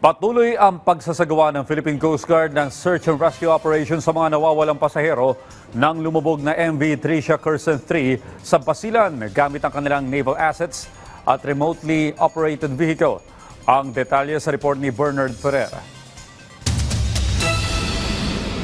Patuloy ang pagsasagawa ng Philippine Coast Guard ng search and rescue operation sa mga nawawalang pasahero ng lumubog na MV Tricia Curson 3 sa Basilan gamit ang kanilang naval assets at remotely operated vehicle. Ang detalye sa report ni Bernard Ferrer.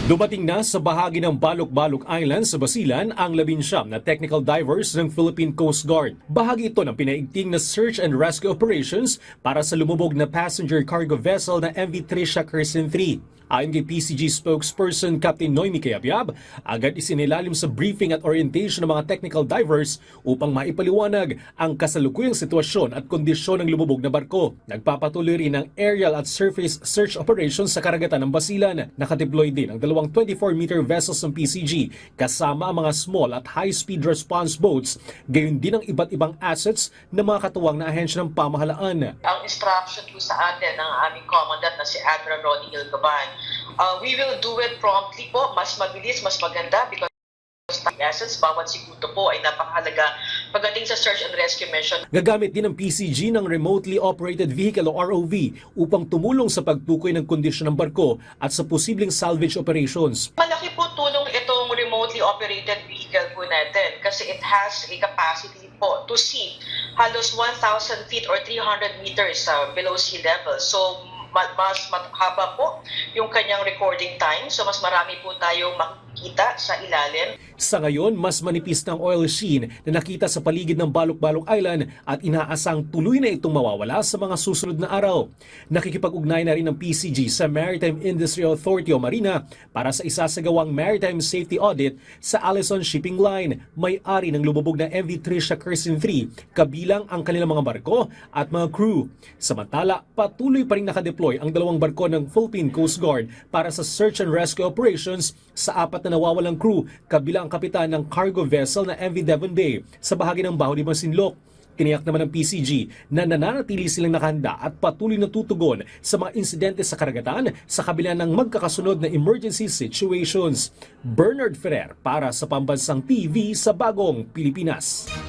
Dumating na sa bahagi ng Balok-Balok Island sa Basilan ang 19 na technical divers ng Philippine Coast Guard. Bahagi ito ng pinaigting na search and rescue operations para sa lumubog na passenger cargo vessel na MV Tricia Curson 3. Ayon kay PCG spokesperson Captain Noemi Cayabyab, agad isinilalim sa briefing at orientation ng mga technical divers upang maipaliwanag ang kasalukuyang sitwasyon at kondisyon ng lumubog na barko. Nagpapatuloy rin ang aerial at surface search operations sa karagatan ng Basilan. Nakadeploy din ang dalawang 24-meter vessels ng PCG kasama ang mga small at high-speed response boats, gayon din ang iba't ibang assets ng mga katuwang na ahensya ng pamahalaan. Ang instruction po sa atin ng aming commandant na si Admiral Ronnie Ilgaban, we will do it promptly po, mas mabilis, mas maganda because assets, bawat segundo po ay napakahalaga pagdating sa search and rescue mission. Gagamit din ng PCG ng remotely operated vehicle o ROV upang tumulong sa pagtukoy ng kondisyon ng barko at sa posibleng salvage operations. Malaki po tulong itong remotely operated vehicle po natin kasi it has a capacity po to see halos 1,000 feet or 300 meters below sea level. So mas mahaba po yung kanyang recording time. So mas marami po tayong makikita sa ilalim. Sa ngayon, mas manipis ng oil sheen na nakita sa paligid ng Balok-Balok Island at inaasang tuloy na itong mawawala sa mga susunod na araw. Nakikipag-ugnay na rin ng PCG sa Maritime Industry Authority o Marina para sa isasagawang maritime safety audit sa Allison Shipping Line, may-ari ng lumubog na MV Tricia Curson 3, kabilang ang kanilang mga barko at mga crew. Samantala, patuloy pa rin nakadeploy ang dalawang barko ng Philippine Coast Guard para sa search and rescue operations sa 4 na nawawalang crew, kabilang ang kapitan ng cargo vessel na MV Devon Bay sa bahagi ng Baho de Masinloc. Tiniyak naman ng PCG na nananatili silang nakahanda at patuloy na tutugon sa mga insidente sa karagatan sa kabila ng magkakasunod na emergency situations. Bernard Ferrer para sa Pambansang TV sa Bagong Pilipinas.